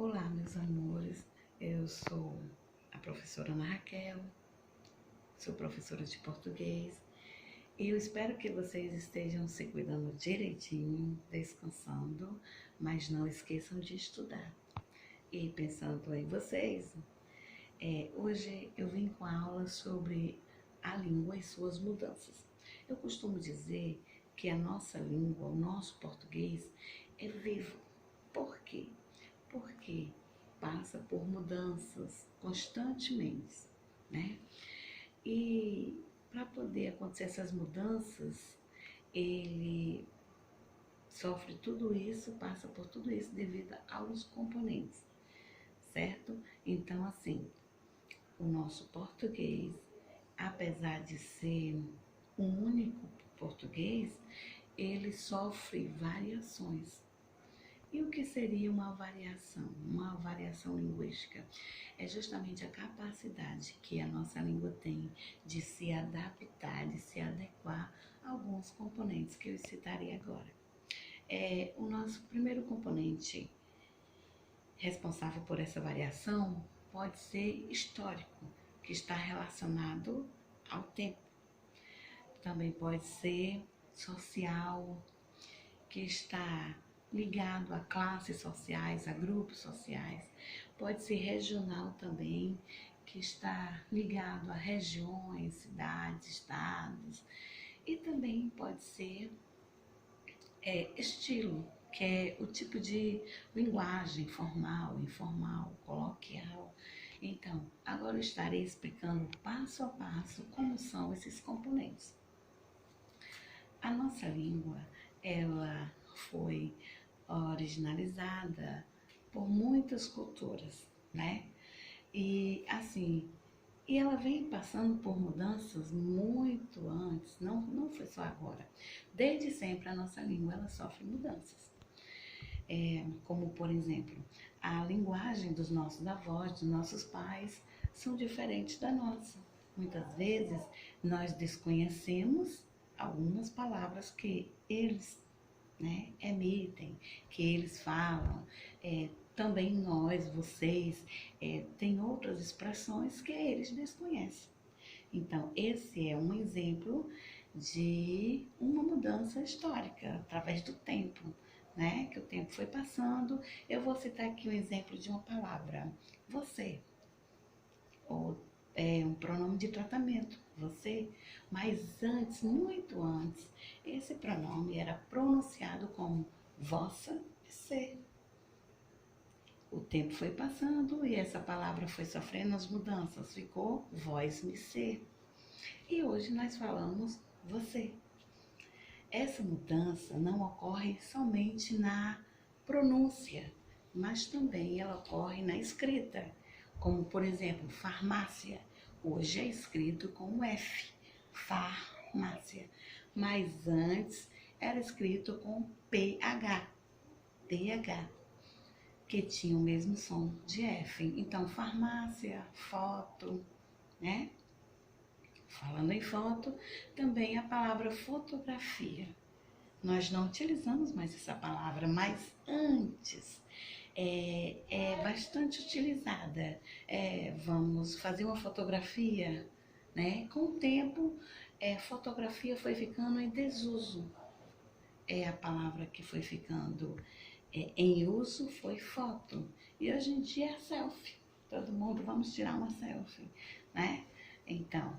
Olá, meus amores, eu sou a professora Ana Raquel, sou professora de português e eu espero que vocês estejam se cuidando direitinho, descansando, mas não esqueçam de estudar. E pensando em vocês, hoje eu vim com a aula sobre a língua e suas mudanças. Eu costumo dizer que a nossa língua, o nosso português, é vivo. Por quê? Porque passa por mudanças constantemente, né? E para poder acontecer essas mudanças, ele sofre tudo isso, passa por tudo isso devido aos componentes, certo? Então, assim, o nosso português, apesar de ser um único português, ele sofre variações. E o que seria uma variação? Uma variação linguística é justamente a capacidade que a nossa língua tem de se adaptar, de se adequar a alguns componentes que eu citarei agora. O nosso primeiro componente responsável por essa variação pode ser histórico, que está relacionado ao tempo. Também pode ser social, que está ligado a classes sociais, a grupos sociais. Pode ser regional também, que está ligado a regiões, cidades, estados. E também pode ser estilo, que é o tipo de linguagem formal, informal, coloquial. Então, agora eu estarei explicando passo a passo como são esses componentes. A nossa língua, ela foi originalizada por muitas culturas, né? E assim, ela vem passando por mudanças muito antes, não foi só agora. Desde sempre a nossa língua ela sofre mudanças. Como por exemplo, a linguagem dos nossos avós, dos nossos pais, são diferentes da nossa. Muitas vezes nós desconhecemos algumas palavras que eles, né, emitem, que eles falam. Também nós, vocês, tem outras expressões que eles desconhecem. Então, esse é um exemplo de uma mudança histórica através do tempo, né? Que o tempo foi passando. Eu vou citar aqui um exemplo de uma palavra, você, ou um pronome de tratamento, você. Mas antes, muito antes, esse pronome era pronunciado como vossa e você. O tempo foi passando e essa palavra foi sofrendo as mudanças, ficou vós me ser. E hoje nós falamos você. Essa mudança não ocorre somente na pronúncia, mas também ela ocorre na escrita, como por exemplo, farmácia. Hoje é escrito com F, farmácia, mas antes era escrito com PH, TH, que tinha o mesmo som de F. Então, farmácia, foto, né? Falando em foto, também a palavra fotografia. Nós não utilizamos mais essa palavra, mas antes é bastante utilizada. Vamos fazer uma fotografia, né? Com o tempo, fotografia foi ficando em desuso. A palavra que foi ficando em uso foi foto. E hoje em dia é selfie. Todo mundo, vamos tirar uma selfie, né? Então,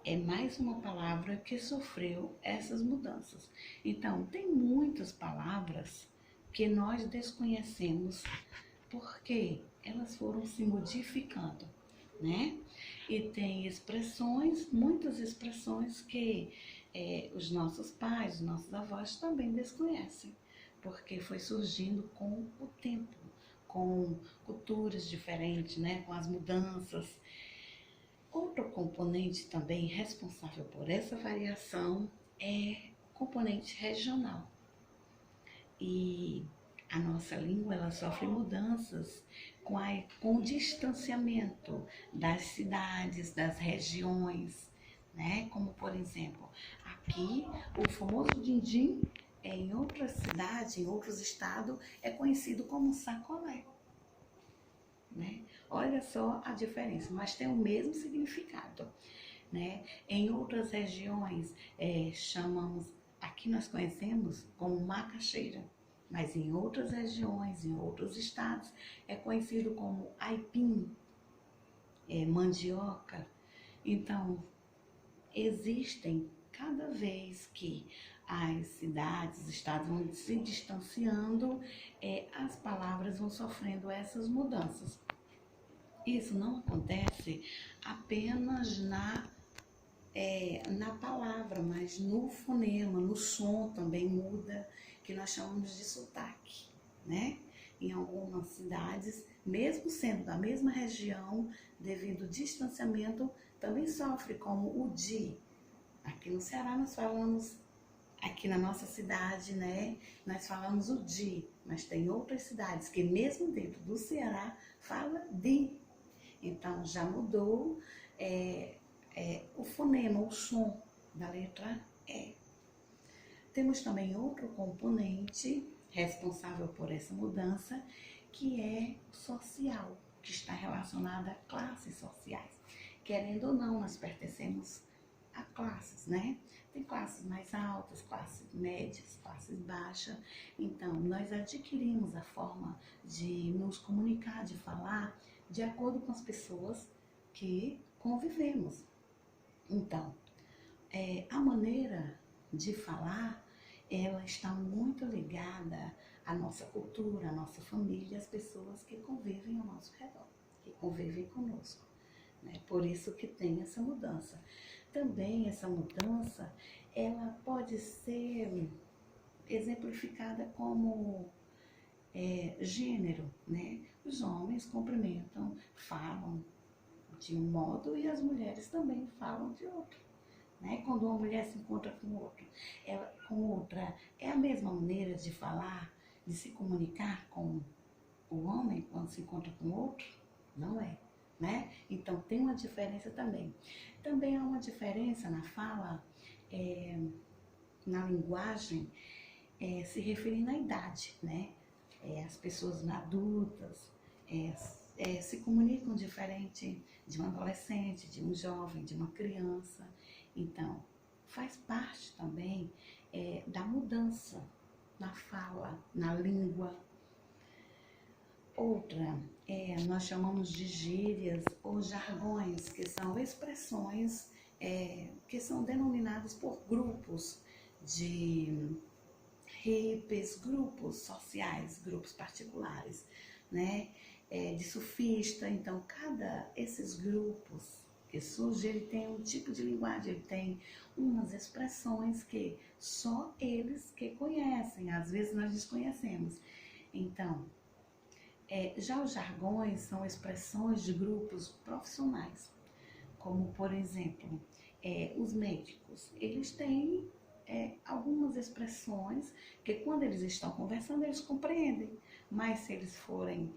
é mais uma palavra que sofreu essas mudanças. Então, tem muitas palavras que nós desconhecemos porque elas foram se modificando, né? E tem expressões, muitas expressões que os nossos pais, os nossos avós também desconhecem, porque foi surgindo com o tempo, com culturas diferentes, né? Com as mudanças. Outro componente também responsável por essa variação é o componente regional. E a nossa língua ela sofre mudanças com o distanciamento das cidades, das regiões, né? Como por exemplo, aqui o famoso din-din em outras cidades, em outros estados, é conhecido como sacolé, né? Olha só a diferença, mas tem o mesmo significado, né? Em outras regiões, chamamos, aqui nós conhecemos como macaxeira, mas em outras regiões, em outros estados, é conhecido como aipim, mandioca. Então, existem, cada vez que as cidades, os estados vão se distanciando, as palavras vão sofrendo essas mudanças. Isso não acontece apenas na palavra, mas no fonema, no som também muda, que nós chamamos de sotaque, né? Em algumas cidades, mesmo sendo da mesma região, devido ao distanciamento, também sofre como o di. Aqui no Ceará nós falamos, aqui na nossa cidade, né, nós falamos o di, mas tem outras cidades que mesmo dentro do Ceará fala di. Então já mudou o fonema, o som da letra E. Temos também outro componente responsável por essa mudança, que é social, que está relacionado a classes sociais. Querendo ou não, nós pertencemos a classes, né? Tem classes mais altas, classes médias, classes baixas. Então, nós adquirimos a forma de nos comunicar, de falar, de acordo com as pessoas que convivemos. Então, a maneira de falar, ela está muito ligada à nossa cultura, à nossa família, às pessoas que convivem ao nosso redor, que convivem conosco, né? Por isso que tem essa mudança. Também essa mudança, ela pode ser exemplificada como gênero, né? Os homens cumprimentam, falam de um modo e as mulheres também falam de outro, né? Quando uma mulher se encontra com outra, é a mesma maneira de falar, de se comunicar com o homem quando se encontra com outro? Não é, né? Então tem uma diferença também. Também há uma diferença na fala, na linguagem, se referindo à idade, né? As pessoas adultas se comunicam diferente de um adolescente, de um jovem, de uma criança. Então, faz parte também da mudança na fala, na língua. Outra, nós chamamos de gírias ou jargões, que são expressões que são denominadas por grupos de hippies, grupos sociais, grupos particulares, né? De sufista. Então, esses grupos que surgem, ele tem um tipo de linguagem, ele tem umas expressões que só eles que conhecem, às vezes nós desconhecemos. Então, já os jargões são expressões de grupos profissionais, como, por exemplo, os médicos. Eles têm algumas expressões que, quando eles estão conversando, eles compreendem, mas se eles forem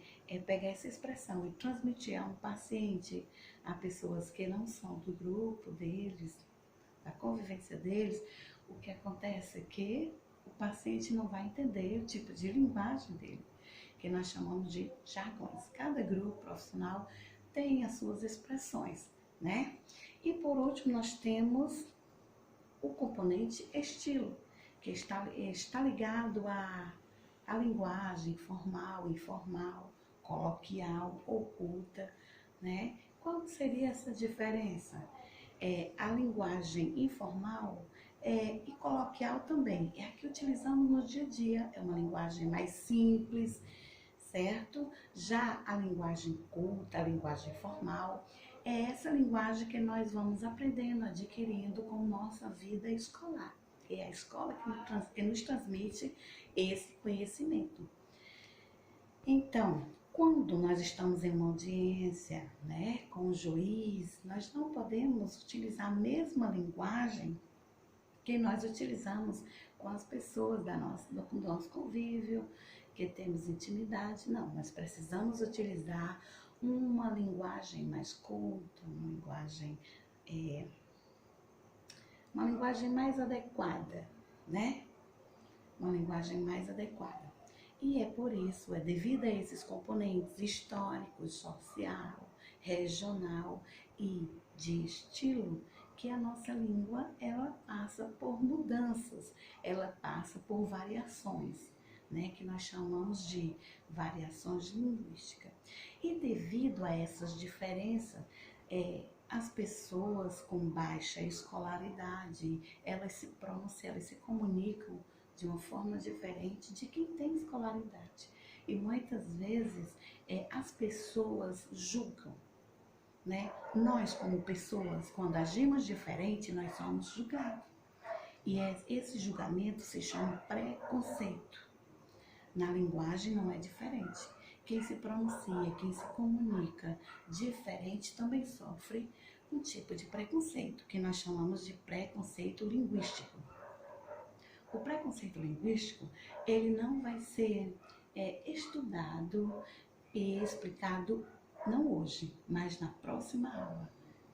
pegar essa expressão e transmitir a um paciente, a pessoas que não são do grupo deles, da convivência deles, o que acontece é que o paciente não vai entender o tipo de linguagem dele, que nós chamamos de jargões. Cada grupo profissional tem as suas expressões, né? E por último, nós temos o componente estilo, que está ligado à linguagem formal, informal, coloquial, oculta, né? Qual seria essa diferença? A linguagem informal e coloquial também é a que utilizamos no dia a dia, é uma linguagem mais simples, certo? Já a linguagem culta, a linguagem formal, é essa linguagem que nós vamos aprendendo, adquirindo com nossa vida escolar. É a escola que nos transmite esse conhecimento. Então, quando nós estamos em uma audiência, né, com o juiz, nós não podemos utilizar a mesma linguagem que nós utilizamos com as pessoas do nosso convívio, que temos intimidade. Não, nós precisamos utilizar uma linguagem mais culta, uma linguagem mais adequada, né? uma linguagem mais adequada. E é por isso, é devido a esses componentes históricos, social, regional e de estilo, que a nossa língua ela passa por mudanças, ela passa por variações, né, que nós chamamos de variações linguísticas. E devido a essas diferenças, as pessoas com baixa escolaridade, elas se pronunciam, elas se comunicam de uma forma diferente de quem tem escolaridade. E muitas vezes as pessoas julgam, né? Nós, como pessoas, quando agimos diferente, nós somos julgados. E esse julgamento se chama preconceito. Na linguagem não é diferente. Quem se pronuncia, quem se comunica diferente também sofre um tipo de preconceito, que nós chamamos de preconceito linguístico. O preconceito linguístico, ele não vai ser estudado e explicado, não hoje, mas na próxima aula.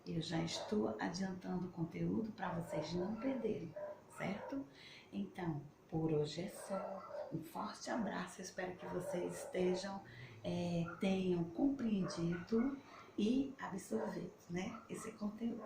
Eu já estou adiantando o conteúdo para vocês não perderem, certo? Então, por hoje é só. Um forte abraço, espero que vocês tenham compreendido e absorvido, né, esse conteúdo.